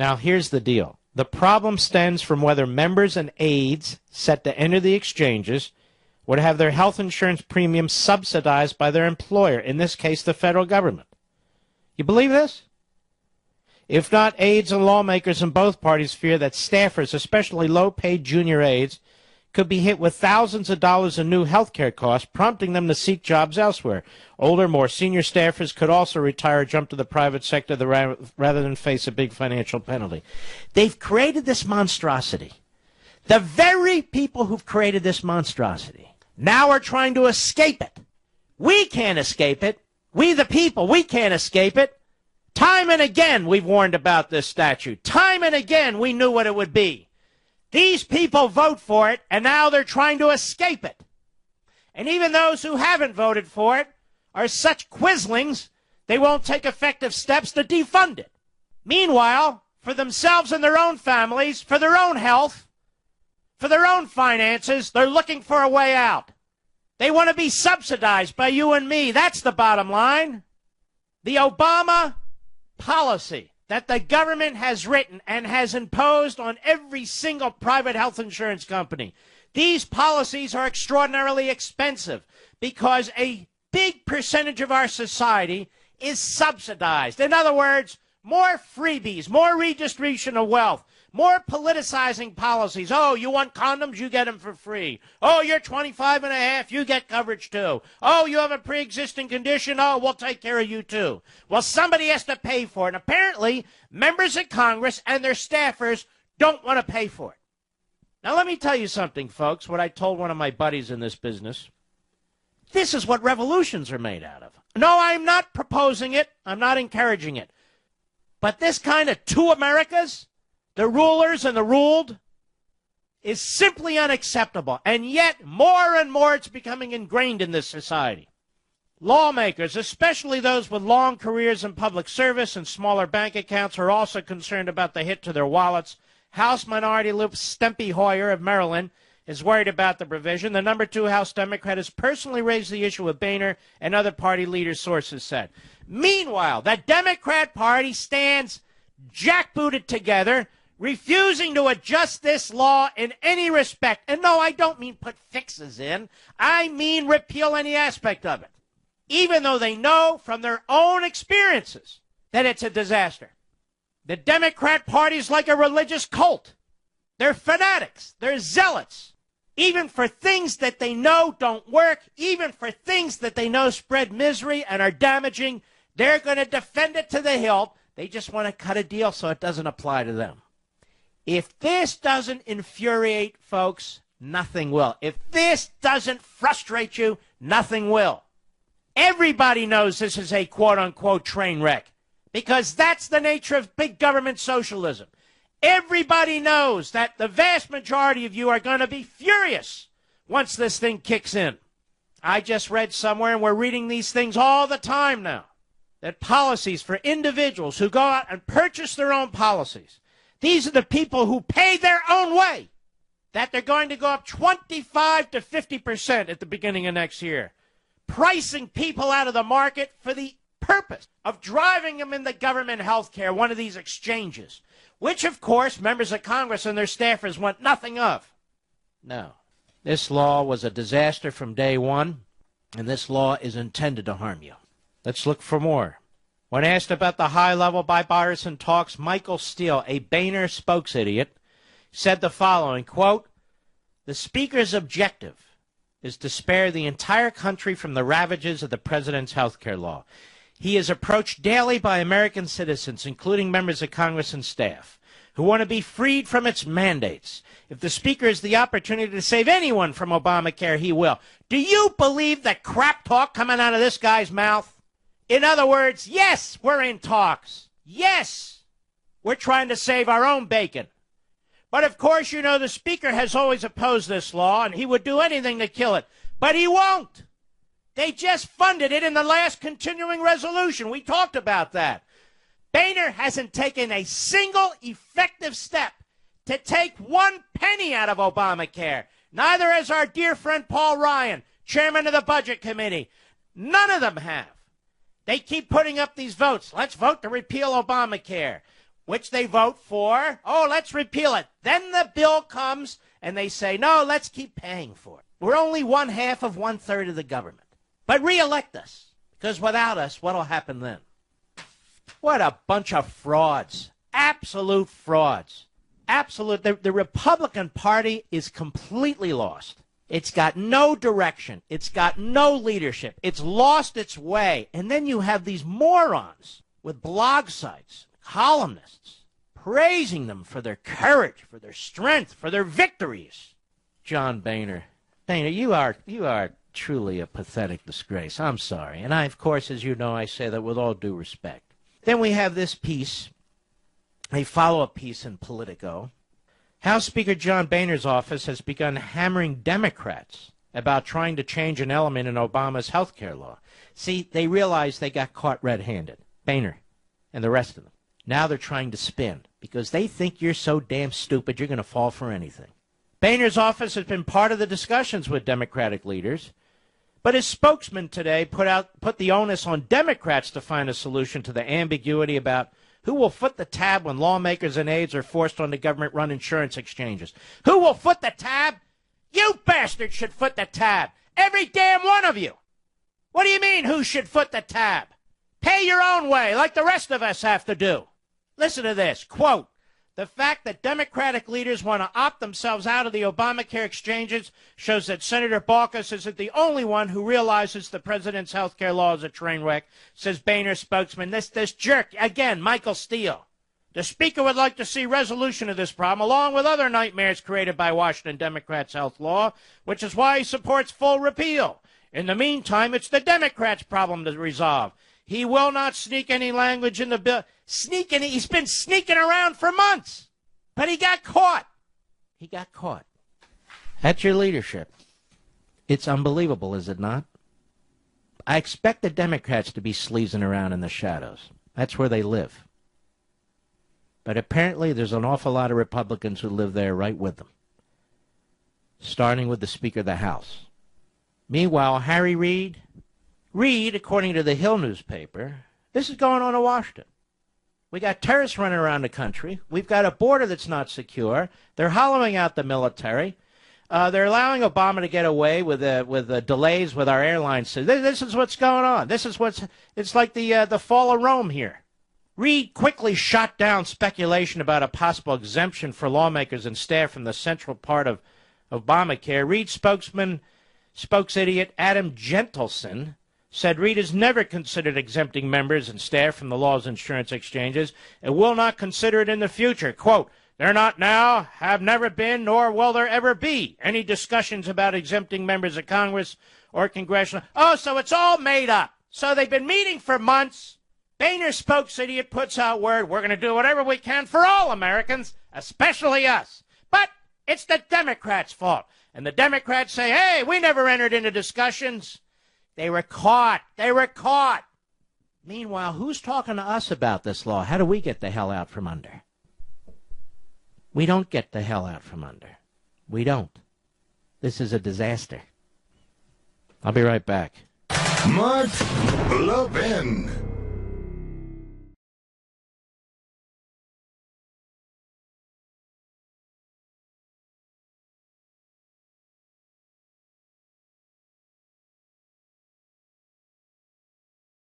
Now, here's the deal. The problem stems from whether members and aides set to enter the exchanges would have their health insurance premiums subsidized by their employer, in this case, the federal government. You believe this? If not, aides and lawmakers in both parties fear that staffers, especially low-paid junior aides, could be hit with thousands of dollars in new health care costs, prompting them to seek jobs elsewhere. Older, more senior staffers could also retire or jump to the private sector rather than face a big financial penalty. They've created this monstrosity. The very people who've created this monstrosity now are trying to escape it. We can't escape it. We the people, we can't escape it. Time and again we've warned about this statute. Time and again we knew what it would be. These people vote for it, and now they're trying to escape it. And even those who haven't voted for it are such quislings, they won't take effective steps to defund it. Meanwhile, for themselves and their own families, for their own health, for their own finances, they're looking for a way out. They want to be subsidized by you and me. That's the bottom line. The Obama policy that the government has written and has imposed on every single private health insurance company. These policies are extraordinarily expensive because a big percentage of our society is subsidized. In other words, more freebies, more redistribution of wealth, more politicizing policies. Oh, you want condoms? You get them for free. Oh, you're 25 and a half. You get coverage too. Oh, you have a pre-existing condition. Oh, we'll take care of you too. Well, somebody has to pay for it. And apparently, members of Congress and their staffers don't want to pay for it. Now, let me tell you something, folks, what I told one of my buddies in this business. This is what revolutions are made out of. No, I'm not proposing it. I'm not encouraging it. But this kind of two Americas, the rulers and the ruled, is simply unacceptable. And yet, more and more, it's becoming ingrained in this society. Lawmakers, especially those with long careers in public service and smaller bank accounts, are also concerned about the hit to their wallets. House Minority Leader Steny Hoyer of Maryland is worried about the provision. The number 2 House Democrat has personally raised the issue with Boehner and other party leaders, sources said. Meanwhile, the Democrat Party stands jackbooted together, refusing to adjust this law in any respect. And no, I don't mean put fixes in. I mean repeal any aspect of it, even though they know from their own experiences that it's a disaster. The Democrat Party is like a religious cult. They're fanatics. They're zealots. Even for things that they know don't work, even for things that they know spread misery and are damaging, they're going to defend it to the hilt. They just want to cut a deal so it doesn't apply to them. If this doesn't infuriate folks, nothing will. If this doesn't frustrate you, nothing will. Everybody knows this is a quote-unquote train wreck because that's the nature of big government socialism. Everybody knows that the vast majority of you are going to be furious once this thing kicks in. I just read somewhere, and we're reading these things all the time now, that policies for individuals who go out and purchase their own policies, these are the people who pay their own way, that they're going to go up 25 to 50% at the beginning of next year, pricing people out of the market for the purpose of driving them into government health care, one of these exchanges, which, of course, members of Congress and their staffers want nothing of. No. This law was a disaster from day one, and this law is intended to harm you. Let's look for more. When asked about the high-level bipartisan talks, Michael Steele, a Boehner spokesidiot, said the following, quote, "The Speaker's objective is to spare the entire country from the ravages of the President's health care law. He is approached daily by American citizens, including members of Congress and staff, who want to be freed from its mandates. If the Speaker has the opportunity to save anyone from Obamacare, he will." Do you believe the crap talk coming out of this guy's mouth? In other words, yes, we're in talks. Yes, we're trying to save our own bacon. But of course, you know, the Speaker has always opposed this law, and he would do anything to kill it. But he won't. They just funded it in the last continuing resolution. We talked about that. Boehner hasn't taken a single effective step to take 1 penny out of Obamacare. Neither has our dear friend Paul Ryan, chairman of the Budget Committee. None of them have. They keep putting up these votes. Let's vote to repeal Obamacare. which they vote for. Oh, let's repeal it. Then the bill comes and they say, no, let's keep paying for it. We're only 1/2 of 1/3 of the government. But re-elect us, because without us, what'll happen then? What a bunch of frauds. Absolute frauds. Absolute. The Republican Party is completely lost. It's got no direction. It's got no leadership. It's lost its way. And then you have these morons with blog sites, columnists, praising them for their courage, for their strength, for their victories. John Boehner. Boehner, you are truly a pathetic disgrace. I'm sorry. And I, of course, as you know, I say that with all due respect. Then we have this piece, a follow-up piece in Politico. House Speaker John Boehner's office has begun hammering Democrats about trying to change an element in Obama's health care law. See, they realize they got caught red-handed. Boehner and the rest of them. Now they're trying to spin because they think you're so damn stupid you're going to fall for anything. Boehner's office has been part of the discussions with Democratic leaders, but his spokesman today put the onus on Democrats to find a solution to the ambiguity about who will foot the tab when lawmakers and aides are forced on the government-run insurance exchanges. Who will foot the tab? You bastards should foot the tab. Every damn one of you. What do you mean, who should foot the tab? Pay your own way, like the rest of us have to do. Listen to this, quote, the fact that Democratic leaders want to opt themselves out of the ObamaCare exchanges shows that Senator Baucus isn't the only one who realizes the president's health care law is a train wreck, says Boehner's spokesman. This jerk, again, Michael Steele. The Speaker would like to see resolution of this problem, along with other nightmares created by Washington Democrats' health law, which is why he supports full repeal. In the meantime, it's the Democrats' problem to resolve. He will not sneak any language in the bill. Sneaking, he's been sneaking around for months. But he got caught. He got caught. That's your leadership. It's unbelievable, is it not? I expect the Democrats to be sleazing around in the shadows. That's where they live. But apparently there's an awful lot of Republicans who live there right with them. Starting with the Speaker of the House. Meanwhile, Harry Reid, according to the Hill newspaper, this is going on in Washington. We got terrorists running around the country. We've got a border that's not secure. They're hollowing out the military. They're allowing Obama to get away with delays with our airlines. This is what's going on. It's like the fall of Rome here. Reid quickly shot down speculation about a possible exemption for lawmakers and staff from the central part of ObamaCare. Reid spokesidiot Adam Gentleson said Reid has never considered exempting members and staff from the law's insurance exchanges and will not consider it in the future. Quote, there not now, have never been, nor will there ever be any discussions about exempting members of Congress or congressional. Oh, so it's all made up. So they've been meeting for months. Boehner's spokesidiot puts out word, we're going to do whatever we can for all Americans, especially us. But it's the Democrats' fault. And the Democrats say, hey, we never entered into discussions. They were caught. They were caught. Meanwhile, who's talking to us about this law? How do we get the hell out from under? We don't get the hell out from under. We don't. This is a disaster. I'll be right back. Mark Levin.